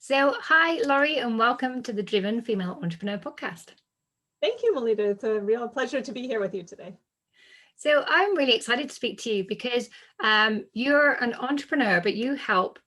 So, hi, Laurie, and welcome to the Driven Female Entrepreneur Podcast. Thank you, Melita. It's a real pleasure to be here with you today. So, I'm really excited to speak to you because you're an entrepreneur, but you help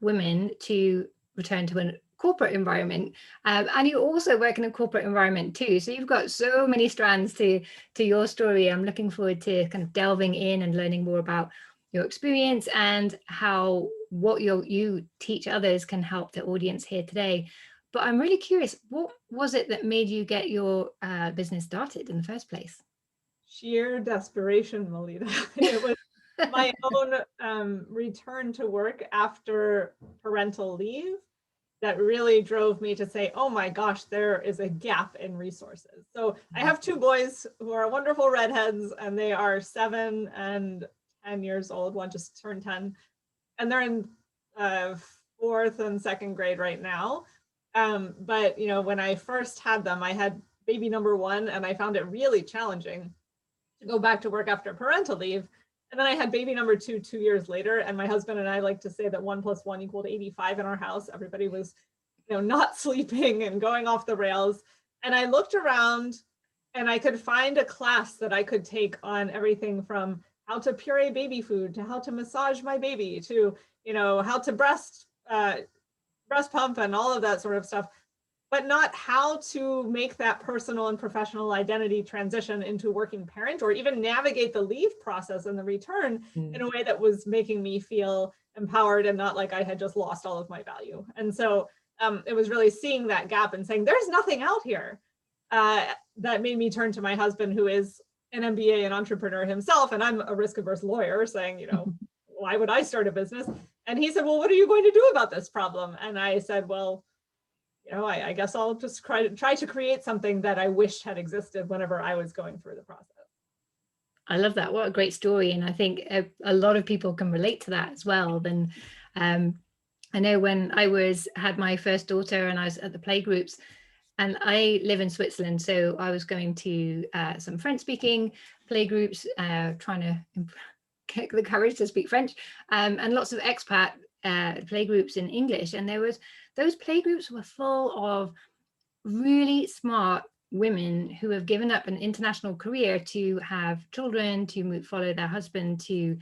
women to return to a corporate environment, and you also work in a corporate environment too. So, you've got so many strands to your story. I'm looking forward to kind of delving in and learning more about your experience and how what you teach others can help the audience here today. But I'm really curious, what was it that made you get your business started in the first place? Sheer desperation, Melita. It was my own return to work after parental leave that really drove me to say, oh my gosh, there is a gap in resources. So I have two boys who are wonderful redheads, and they are 7 and 10 years old. One just turned 10, and they're in fourth and second grade right now. But when I first had them, I had baby number 1, and I found it really challenging to go back to work after parental leave. And then I had baby number 2 2 years later, and my husband and I like to say that 1 + 1 = 85 in our house. Everybody was, not sleeping and going off the rails. And I looked around, and I could find a class that I could take on everything from how to puree baby food to how to massage my baby to, how to breast pump and all of that sort of stuff, but not how to make that personal and professional identity transition into working parent, or even navigate the leave process and the return in a way that was making me feel empowered and not like I had just lost all of my value. And so it was really seeing that gap and saying, there's nothing out here, that made me turn to my husband, who is an MBA and entrepreneur himself. And I'm a risk averse lawyer, saying, why would I start a business? And he said, well, what are you going to do about this problem? And I said, well, I guess I'll just try to create something that I wished had existed whenever I was going through the process. I love that. What a great story. And I think a lot of people can relate to that as well. Then I know when I had my first daughter and I was at the playgroups, and I live in Switzerland, so I was going to some French speaking playgroups, trying to get the courage to speak French, and lots of expat playgroups in English. And those playgroups were full of really smart women who have given up an international career to have children, to follow their husband to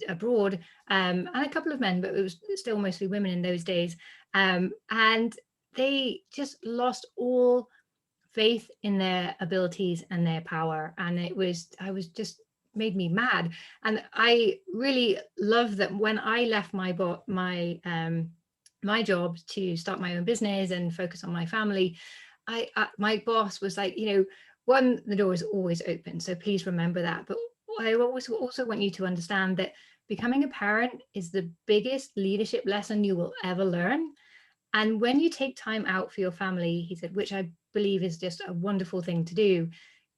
abroad, and a couple of men, but it was still mostly women in those days. And they just lost all faith in their abilities and their power. And I was just made me mad. And I really love that when I left my job to start my own business and focus on my family, my boss was like, one, the door is always open, so please remember that. But I also want you to understand that becoming a parent is the biggest leadership lesson you will ever learn. And when you take time out for your family, he said, which I believe is just a wonderful thing to do,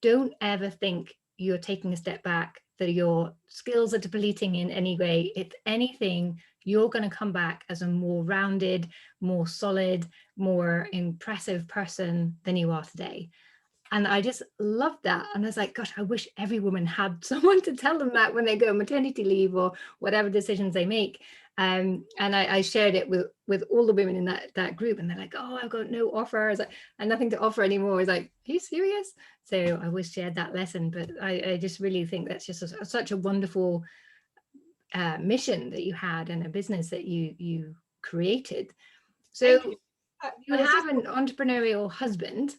don't ever think you're taking a step back, that your skills are depleting in any way. If anything, you're going to come back as a more rounded, more solid, more impressive person than you are today. And I just loved that. And I was like, gosh, I wish every woman had someone to tell them that when they go on maternity leave or whatever decisions they make. And I shared it with all the women in that group, and they're like, oh, I've got no offer. I was like, and nothing to offer anymore. I was like, are you serious? So I always shared that lesson. But I just really think that's just such a wonderful mission that you had, and a business that you created. So you have an entrepreneurial husband,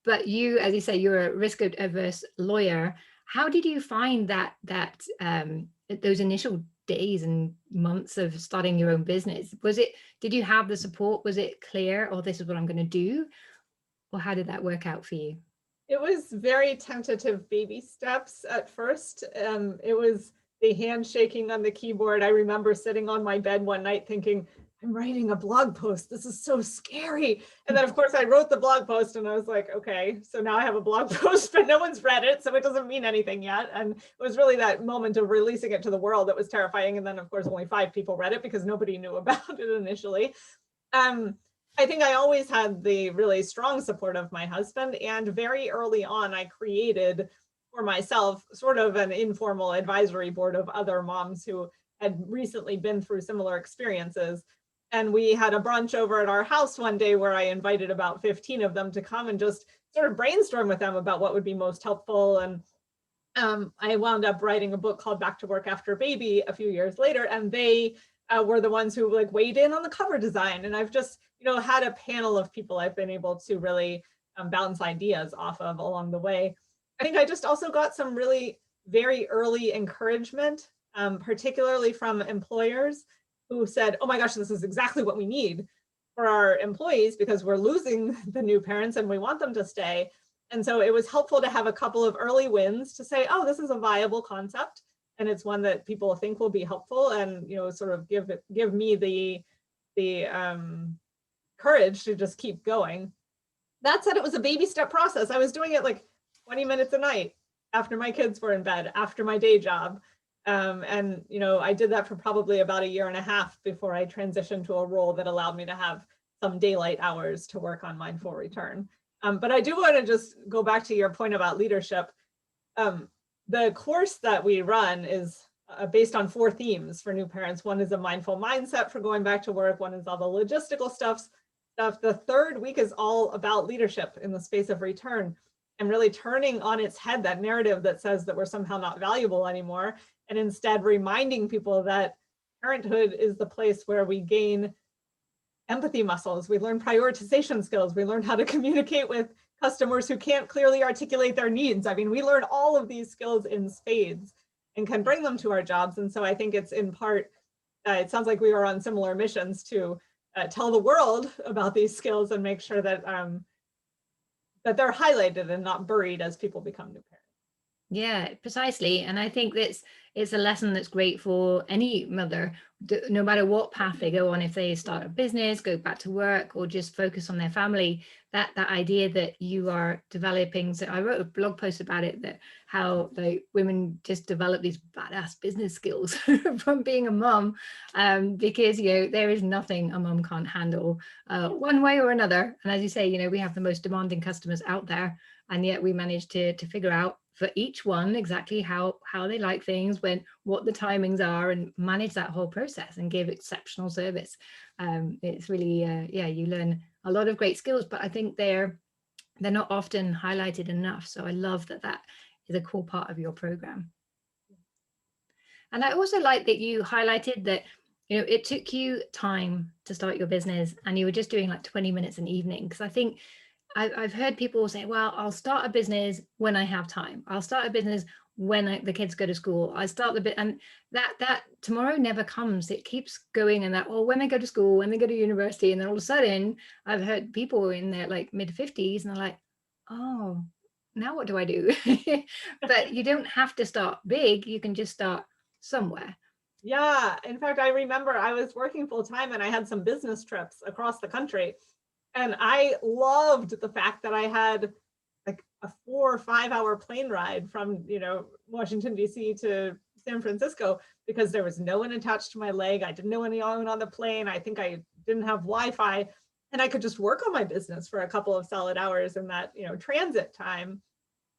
but you, as you say, you're a risk averse lawyer. How did you find that those initial days and months of starting your own business? Did you have the support? Was it clear, oh, this is what I'm going to do? Or how did that work out for you? It was very tentative baby steps at first. It was the handshaking on the keyboard. I remember sitting on my bed one night thinking, I'm writing a blog post. This is so scary. And then, of course, I wrote the blog post, and I was like, okay, so now I have a blog post, but no one's read it, so it doesn't mean anything yet. And it was really that moment of releasing it to the world that was terrifying. And then, of course, only 5 people read it because nobody knew about it initially. I think I always had the really strong support of my husband. And very early on, I created for myself sort of an informal advisory board of other moms who had recently been through similar experiences. And we had a brunch over at our house one day where I invited about 15 of them to come and just sort of brainstorm with them about what would be most helpful. And I wound up writing a book called Back to Work After Baby a few years later, and they were the ones who like weighed in on the cover design. And I've just, had a panel of people I've been able to really bounce ideas off of along the way. I think I just also got some really very early encouragement, particularly from employers who said, oh my gosh, this is exactly what we need for our employees because we're losing the new parents and we want them to stay. And so it was helpful to have a couple of early wins to say, oh, this is a viable concept and it's one that people think will be helpful, and sort of give me the courage to just keep going. That said, it was a baby step process. I was doing it like 20 minutes a night after my kids were in bed, after my day job. And I did that for probably about a year and a half before I transitioned to a role that allowed me to have some daylight hours to work on mindful return. But I do want to just go back to your point about leadership. The course that we run is based on 4 themes for new parents. One is a mindful mindset for going back to work. One is all the logistical stuff. The third week is all about leadership in the space of return, and really turning on its head that narrative that says that we're somehow not valuable anymore, and instead reminding people that parenthood is the place where we gain empathy muscles, we learn prioritization skills, we learn how to communicate with customers who can't clearly articulate their needs. I mean, we learn all of these skills in spades and can bring them to our jobs. And so I think it's in part, it sounds like we are on similar missions to tell the world about these skills and make sure that that they're highlighted and not buried as people become new parents. Yeah, precisely. And I think that's it's a lesson that's great for any mother, no matter what path they go on, if they start a business, go back to work, or just focus on their family, that idea that you are developing. So I wrote a blog post about it, that how like women just develop these badass business skills from being a mom, because there is nothing a mom can't handle one way or another. And as you say, we have the most demanding customers out there, and yet we managed to figure out for each one exactly how they like things, what the timings are, and manage that whole process and give exceptional service. It's really you learn a lot of great skills, but I think they're not often highlighted enough. So I love that is a core part of your program. And I also like that you highlighted that it took you time to start your business, and you were just doing like 20 minutes an evening, because I think I've heard people say, well, I'll start a business when I have time. I'll start a business when the kids go to school. I start the bit, and that tomorrow never comes. It keeps going, and when they go to school, when they go to university, and then all of a sudden I've heard people in their like mid-50s and they're like, oh, now what do I do? But you don't have to start big. You can just start somewhere. Yeah, in fact, I remember I was working full time and I had some business trips across the country. And I loved the fact that I had like a 4 or 5 hour plane ride from, Washington, D.C. to San Francisco, because there was no one attached to my leg. I didn't know anyone on the plane. I think I didn't have Wi-Fi, and I could just work on my business for a couple of solid hours in that, transit time.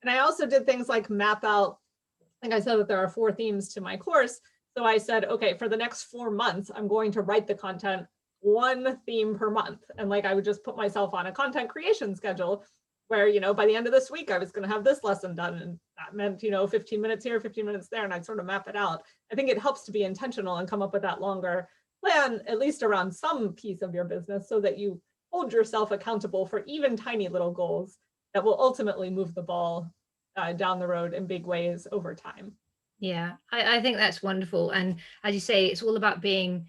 And I also did things like map out, I think I said that there are 4 themes to my course. So I said, okay, for the next 4 months, I'm going to write the content 1 theme per month. And like, I would just put myself on a content creation schedule where, by the end of this week, I was going to have this lesson done. And that meant, 15 minutes here, 15 minutes there. And I'd sort of map it out. I think it helps to be intentional and come up with that longer plan, at least around some piece of your business, so that you hold yourself accountable for even tiny little goals that will ultimately move the ball down the road in big ways over time. Yeah, I think that's wonderful. And as you say, it's all about being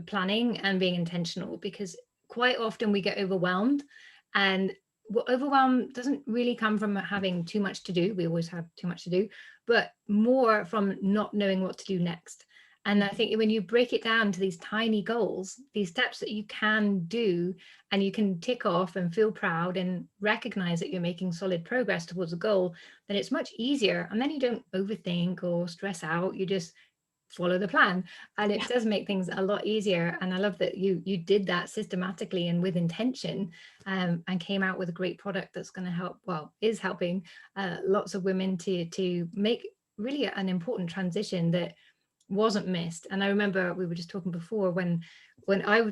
planning and being intentional, because quite often we get overwhelmed, and overwhelm doesn't really come from having too much to do. We always have too much to do, but more from not knowing what to do next. And I think when you break it down to these tiny goals, these steps that you can do and you can tick off and feel proud and recognize that you're making solid progress towards a goal, then it's much easier. And then you don't overthink or stress out. You just follow the plan, and it does make things a lot easier. And I love that you did that systematically and with intention, and came out with a great product that's going to help, is helping lots of women to make really an important transition that wasn't missed. And I remember we were just talking before, when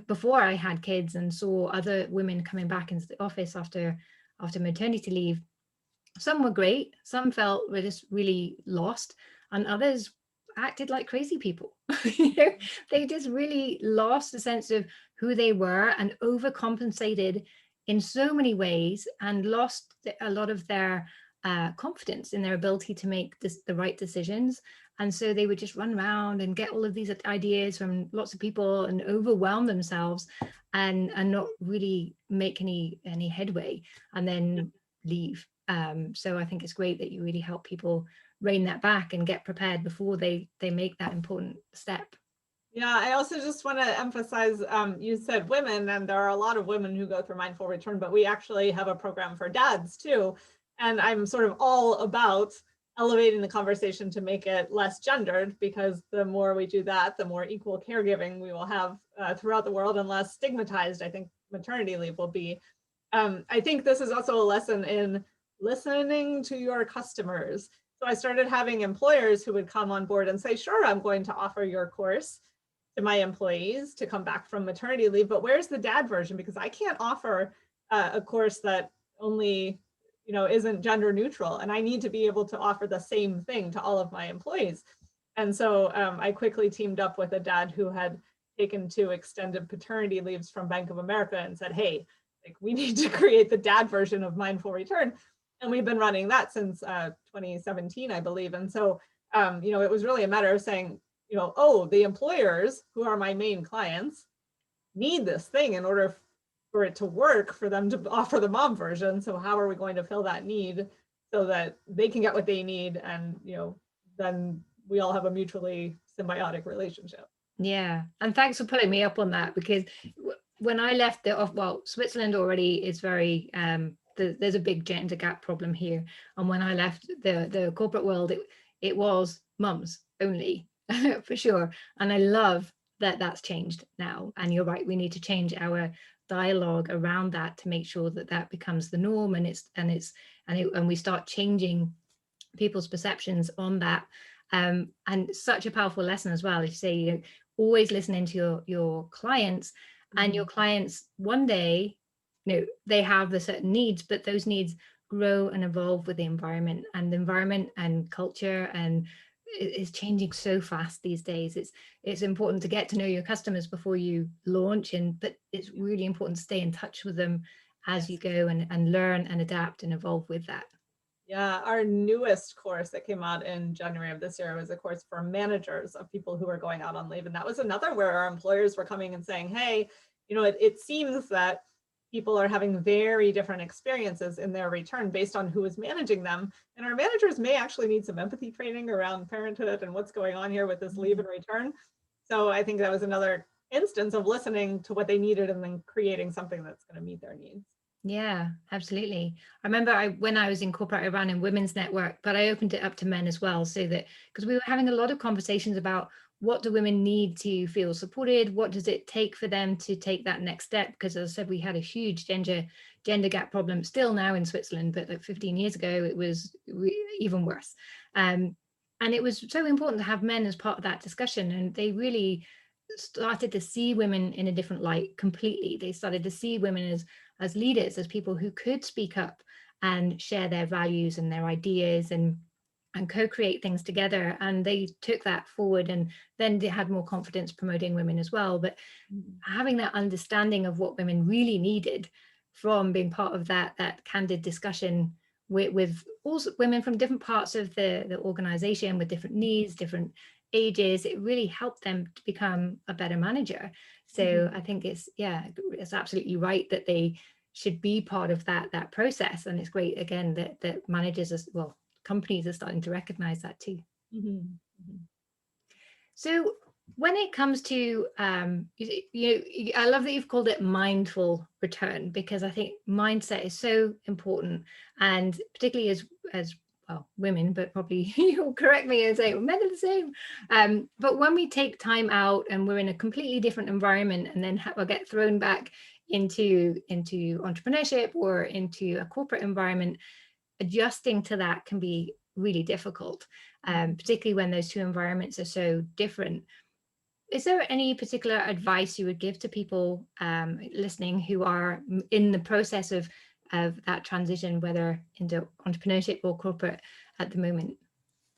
before I had kids and saw other women coming back into the office after maternity leave, some were great, some felt were just really lost, and others acted like crazy people. They just really lost the sense of who they were and overcompensated in so many ways, and lost a lot of their confidence in their ability to make the right decisions. And so they would just run around and get all of these ideas from lots of people and overwhelm themselves, and not really make any headway, and then leave. So I think it's great that you really help people rein that back and get prepared before they make that important step. Yeah, I also just want to emphasize, you said women, and there are a lot of women who go through Mindful Return, but we actually have a program for dads too. And I'm sort of all about elevating the conversation to make it less gendered, because the more we do that, the more equal caregiving we will have throughout the world, and less stigmatized I think maternity leave will be. I think this is also a lesson in listening to your customers. So I started having employers who would come on board and say, sure, I'm going to offer your course to my employees to come back from maternity leave, but where's the dad version? Because I can't offer a course that only, isn't gender neutral, and I need to be able to offer the same thing to all of my employees. And so I quickly teamed up with a dad who had taken 2 extended paternity leaves from Bank of America and said, hey, like, we need to create the dad version of Mindful Return. And we've been running that since 2017, I believe. And so, it was really a matter of saying, oh, the employers who are my main clients need this thing in order for it to work, for them to offer the mom version. So how are we going to fill that need so that they can get what they need, and then we all have a mutually symbiotic relationship. Yeah, and thanks for putting me up on that, because when I left Switzerland already is very there's a big gender gap problem here, and when I left the corporate world, it was mums only for sure. And I love that that's changed now. And you're right, we need to change our dialogue around that to make sure that that becomes the norm, and we start changing people's perceptions on that. And such a powerful lesson as well, as you say, always listening to your clients, and your clients one day, they have the certain needs, but those needs grow and evolve with the environment, and the environment and culture and is changing so fast these days. It's important to get to know your customers before you launch, but it's really important to stay in touch with them as you go, and learn and adapt and evolve with that. Yeah, our newest course that came out in January of this year was a course for managers of people who are going out on leave. And that was another where our employers were coming and saying, hey, it seems that people are having very different experiences in their return based on who is managing them. And our managers may actually need some empathy training around parenthood and what's going on here with this leave and return. So I think that was another instance of listening to what they needed and then creating something that's going to meet their needs. Yeah, absolutely. I remember when I was in corporate, I ran a women's network, but I opened it up to men as well, so that, because we were having a lot of conversations about what do women need to feel supported, what does it take for them to take that next step, because as I said, we had a huge gender gap problem still now in Switzerland, but like 15 years ago it was even worse. And it was so important to have men as part of that discussion, and they really started to see women in a different light completely. They started to see women as leaders, as people who could speak up and share their values and their ideas, and co-create things together. And they took that forward, and then they had more confidence promoting women as well. But having that understanding of what women really needed from being part of that candid discussion with also women from different parts of the organization, with different needs, different ages, it really helped them to become a better manager. So I think it's absolutely right that they should be part of that process. And it's great again that managers as well, companies are starting to recognize that too. So when it comes to I love that you've called it mindful return, because I think mindset is so important, and particularly as well, women, but probably you'll correct me and say men are the same. But when we take time out and we're in a completely different environment, and then we'll get thrown back into entrepreneurship or into a corporate environment, adjusting to that can be really difficult, particularly when those two environments are so different. is there any particular advice you would give to people listening who are in the process of that transition, whether into entrepreneurship or corporate at the moment?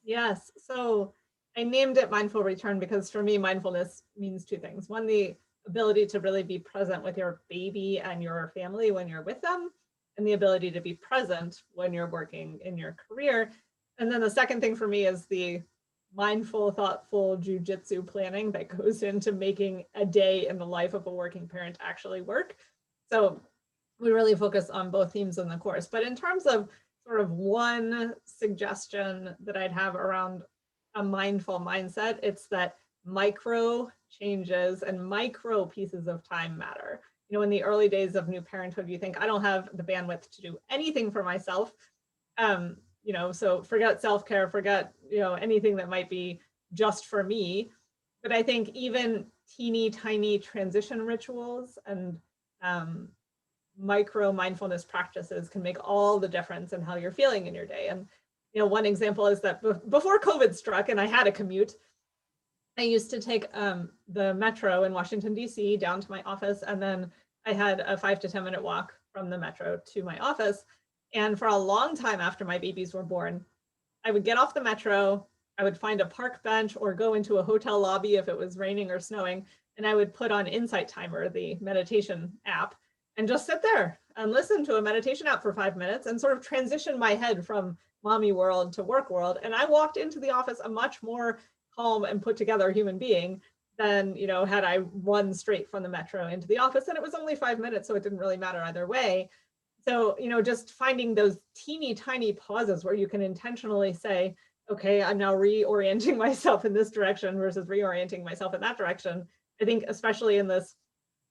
Yes. So I named it mindful return because for me, mindfulness means two things. One, the ability to really be present with your baby and your family when you're with them, and the ability to be present when you're working in your career. And then the second thing for me is the mindful, thoughtful jujitsu planning that goes into making a day in the life of a working parent actually work. So we really focus on both themes in the course. But in terms of sort of one suggestion that I'd have around a mindful mindset, it's that micro changes and micro pieces of time matter. You know, in the early days of new parenthood, you think, I don't have the bandwidth to do anything for myself. You know, so forget self-care, forget, you know, anything that might be just for me. But I think even teeny tiny transition rituals and micro mindfulness practices can make all the difference in how you're feeling in your day. And you know, one example is that before COVID struck and I had a commute, I used to take the metro in Washington, D.C. down to my office, and then I had a 5 to 10 minute walk from the metro to my office. And for a long time after my babies were born, I would get off the metro, I would find a park bench or go into a hotel lobby if it was raining or snowing, and I would put on Insight Timer, the meditation app, and just sit there and listen to a meditation app for 5 minutes and sort of transition my head from mommy world to work world. And I walked into the office a much more calm and put together human being than, you know, had I run straight from the metro into the office. And it was only 5 minutes, so it didn't really matter either way. So, you know, just finding those teeny tiny pauses where you can intentionally say, okay, I'm now reorienting myself in this direction versus reorienting myself in that direction. I think especially in this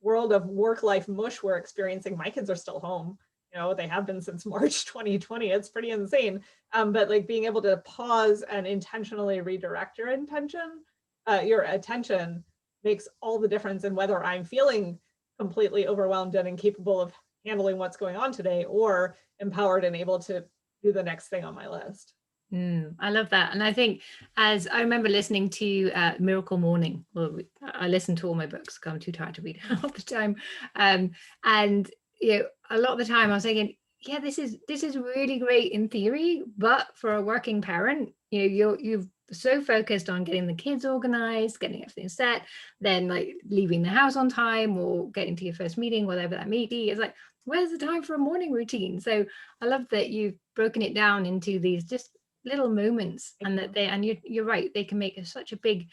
world of work-life mush we're experiencing, my kids are still home. You know, they have been since March 2020. It's pretty insane. But like being able to pause and intentionally redirect your your attention makes all the difference in whether I'm feeling completely overwhelmed and incapable of handling what's going on today, or empowered and able to do the next thing on my list. I love that. And I think, as I remember listening to Miracle Morning, well, I listen to all my books because I'm too tired to read half the time. And you know, a lot of the time I was thinking, yeah, this is really great in theory, but for a working parent, you know, you've so focused on getting the kids organized, getting everything set, then like leaving the house on time or getting to your first meeting, whatever that may be. It's like, where's the time for a morning routine? So I love that you've broken it down into these just little moments, and that you're right, they can make such a big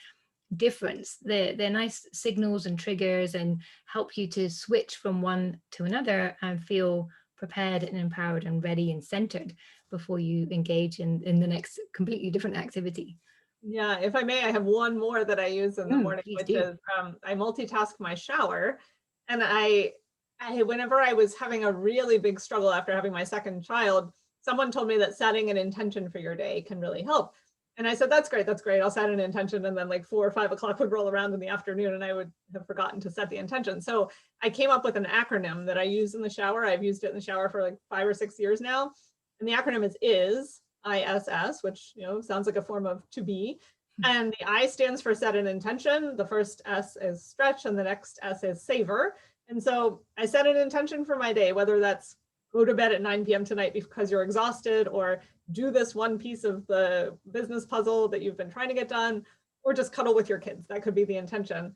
difference. They're nice signals and triggers and help you to switch from one to another and feel prepared and empowered and ready and centered before you engage in the next completely different activity. Yeah, if I may, I have one more that I use in the morning, Please which do. is I multitask my shower. And whenever I was having a really big struggle after having my second child, someone told me that setting an intention for your day can really help. And I said, that's great, that's great. I'll set an intention. And then like 4 or 5 o'clock would roll around in the afternoon and I would have forgotten to set the intention. So I came up with an acronym that I use in the shower. I've used it in the shower for like 5 or 6 years now. And the acronym is ISS, which, you know, sounds like a form of to be. And the I stands for set an intention. The first S is stretch and the next S is savor. And so I set an intention for my day, whether that's go to bed at 9 p.m. tonight because you're exhausted, or do this one piece of the business puzzle that you've been trying to get done, or just cuddle with your kids. That could be the intention.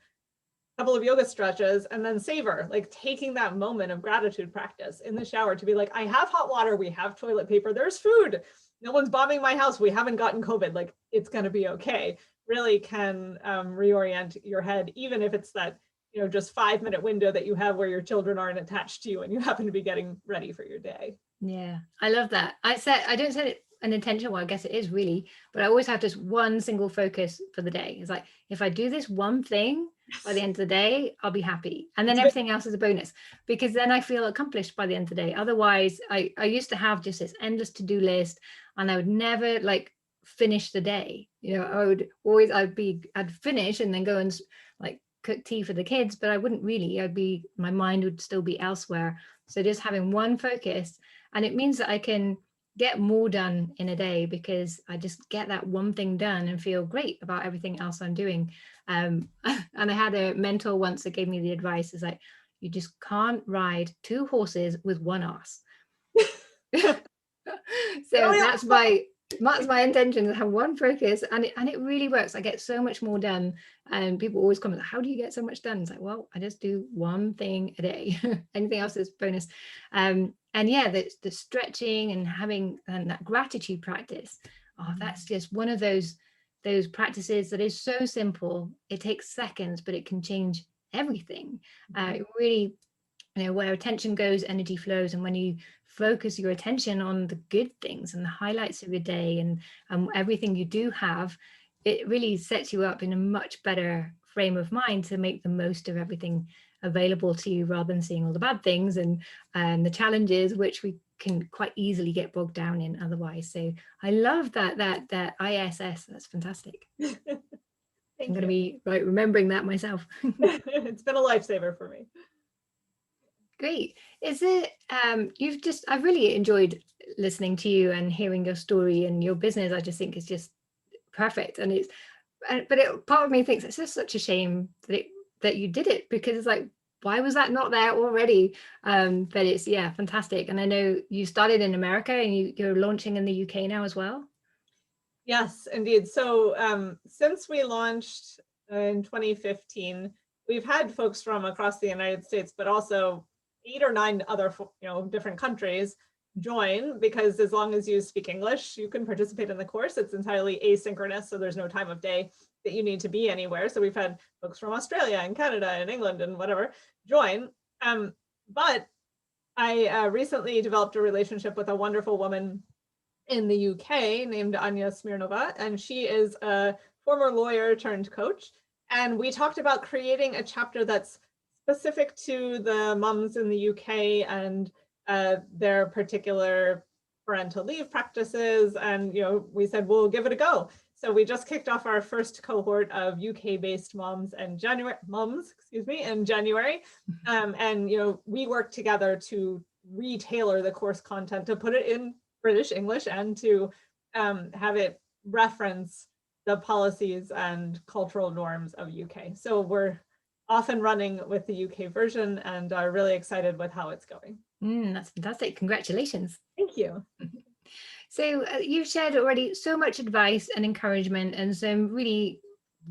A couple of yoga stretches, and then savor, like taking that moment of gratitude practice in the shower to be like, I have hot water, we have toilet paper, there's food, no one's bombing my house, we haven't gotten COVID, like it's going to be okay, really can reorient your head, even if it's that, you know, just 5-minute window that you have where your children aren't attached to you and you happen to be getting ready for your day. Yeah, I love that. I don't set it an intention, well, I guess it is really, but I always have just one single focus for the day. It's like, if I do this one thing by the end of the day, I'll be happy. And then everything else is a bonus, because then I feel accomplished by the end of the day. Otherwise, I used to have just this endless to-do list and I would never like finish the day. You know, I would always, I'd finish and then go and like cook tea for the kids, but I wouldn't really, my mind would still be elsewhere. So just having one focus, and it means that I can get more done in a day because I just get that one thing done and feel great about everything else I'm doing. And I had a mentor once that gave me the advice is like, you just can't ride two horses with one ass. So that's my intention, to have one focus, and it really works. I get so much more done, and people always comment, how do you get so much done? It's like, well, I just do one thing a day. Anything else is bonus. And yeah, the stretching and having that gratitude practice, that's just one of those practices that is so simple. It takes seconds, but it can change everything. It really, where attention goes, energy flows. And when you focus your attention on the good things and the highlights of your day and everything you do have, it really sets you up in a much better frame of mind to make the most of everything available to you, rather than seeing all the bad things and the challenges, which we can quite easily get bogged down in otherwise. So I love that ISS. That's fantastic. I'm going to be remembering that myself. It's been a lifesaver for me. Great. Is it, I've really enjoyed listening to you and hearing your story and your business. I just think it's just perfect. And part of me thinks it's just such a shame that you did it, because it's like, why was that not there already? But it's, yeah, fantastic. And I know you started in America and you're launching in the UK now as well. Yes, indeed. So since we launched in 2015, we've had folks from across the United States, but also 8 or 9 other different countries join, because as long as you speak English, you can participate in the course. It's entirely asynchronous, so there's no time of day that you need to be anywhere. So we've had folks from Australia and Canada and England and whatever join. But I recently developed a relationship with a wonderful woman in the UK named Anya Smirnova, and she is a former lawyer turned coach. And we talked about creating a chapter that's specific to the mums in the UK and their particular parental leave practices. And we said, we'll give it a go. So we just kicked off our first cohort of UK-based moms in January. And we worked together to retailor the course content to put it in British English and to have it reference the policies and cultural norms of UK. So we're off and running with the UK version and are really excited with how it's going. That's fantastic. Congratulations. Thank you. So you've shared already so much advice and encouragement and some really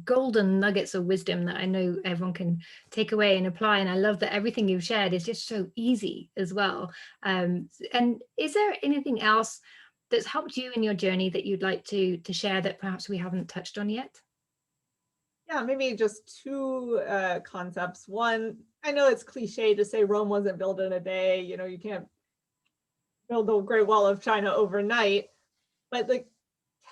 golden nuggets of wisdom that I know everyone can take away and apply. And I love that everything you've shared is just so easy as well. And is there anything else that's helped you in your journey that you'd like to share that perhaps we haven't touched on yet? Yeah, maybe just 2 concepts. One, I know it's cliche to say Rome wasn't built in a day. You can't build the Great Wall of China overnight, but like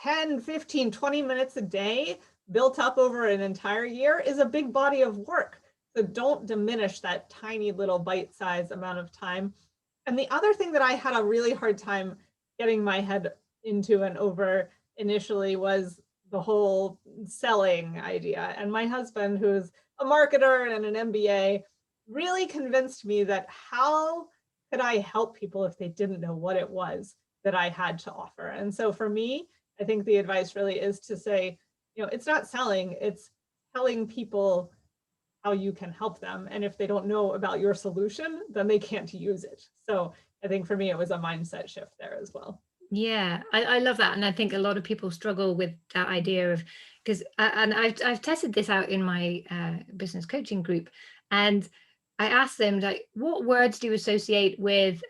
10, 15, 20 minutes a day built up over an entire year is a big body of work. So don't diminish that tiny little bite-sized amount of time. And the other thing that I had a really hard time getting my head into and over initially was the whole selling idea. And my husband, who's a marketer and an MBA, really convinced me that how could I help people if they didn't know what it was that I had to offer? And so for me, I think the advice really is to say, it's not selling, it's telling people how you can help them. And if they don't know about your solution, then they can't use it. So I think for me, it was a mindset shift there as well. Yeah, I love that. And I think a lot of people struggle with that idea of, because, and I've tested this out in my business coaching group. And I asked them, like, what words do you associate with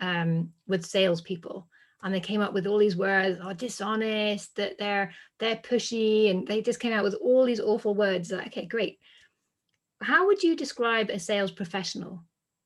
salespeople? And they came up with all these words, dishonest, that they're pushy, and they just came out with all these awful words. Like, okay, great. How would you describe a sales professional?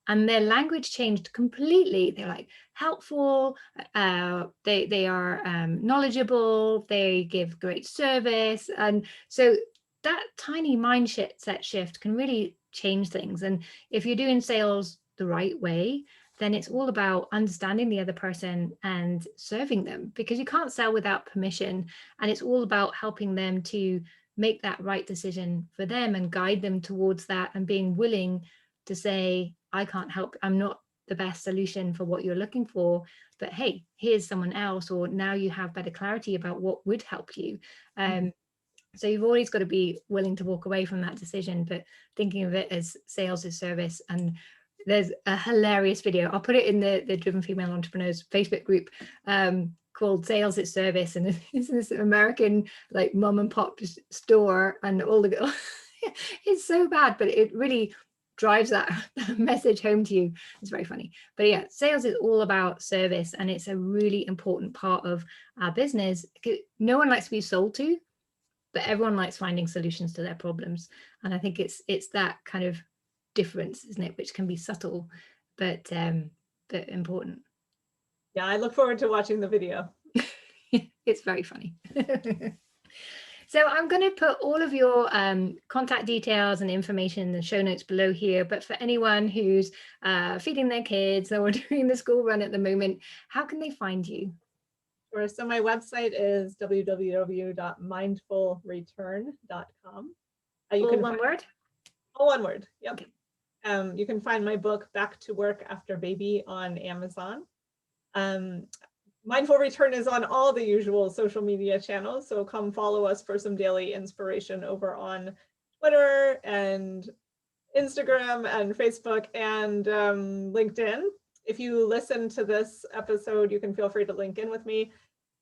And their language changed completely. They're like helpful, they are knowledgeable, they give great service. And so that tiny mindset shift can really change things. And if you're doing sales the right way, then it's all about understanding the other person and serving them, because you can't sell without permission. And it's all about helping them to make that right decision for them and guide them towards that, and being willing to say, I can't help, I'm not the best solution for what you're looking for, but hey, here's someone else, or now you have better clarity about what would help you. So you've always got to be willing to walk away from that decision, but thinking of it as sales as service. And there's a hilarious video. I'll put it in the Driven Female Entrepreneurs Facebook group, called Sales as Service. And it's this American like mom and pop store, and all the it's so bad, but it really drives that message home to you. It's very funny. But yeah, sales is all about service, and it's a really important part of our business. No one likes to be sold to, but everyone likes finding solutions to their problems. And I think it's that kind of difference, isn't it, which can be subtle but important. Yeah, I look forward to watching the video. It's very funny. So I'm going to put all of your contact details and information in the show notes below here. But for anyone who's feeding their kids or doing the school run at the moment, how can they find you? Sure. So my website is www.mindfulreturn.com. All one word? All one word. Yep. Okay. You can find my book, Back to Work After Baby, on Amazon. Mindful Return is on all the usual social media channels, so come follow us for some daily inspiration over on Twitter and Instagram and Facebook and LinkedIn. If you listen to this episode, you can feel free to link in with me.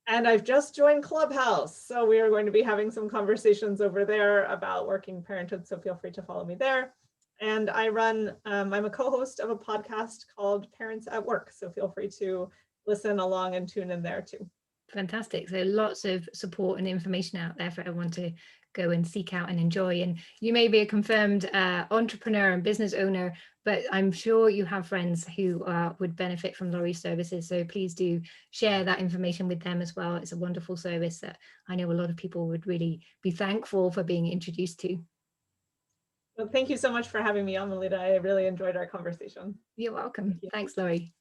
And I've just joined Clubhouse, so we are going to be having some conversations over there about working parenthood, so feel free to follow me there. And I run, I'm a co-host of a podcast called Parents at Work, so feel free to listen along and tune in there too. Fantastic. So lots of support and information out there for everyone to go and seek out and enjoy. And you may be a confirmed entrepreneur and business owner, but I'm sure you have friends who would benefit from Laurie's services. So please do share that information with them as well. It's a wonderful service that I know a lot of people would really be thankful for being introduced to. Well, thank you so much for having me on, Melita. I really enjoyed our conversation. You're welcome. Thanks, Laurie.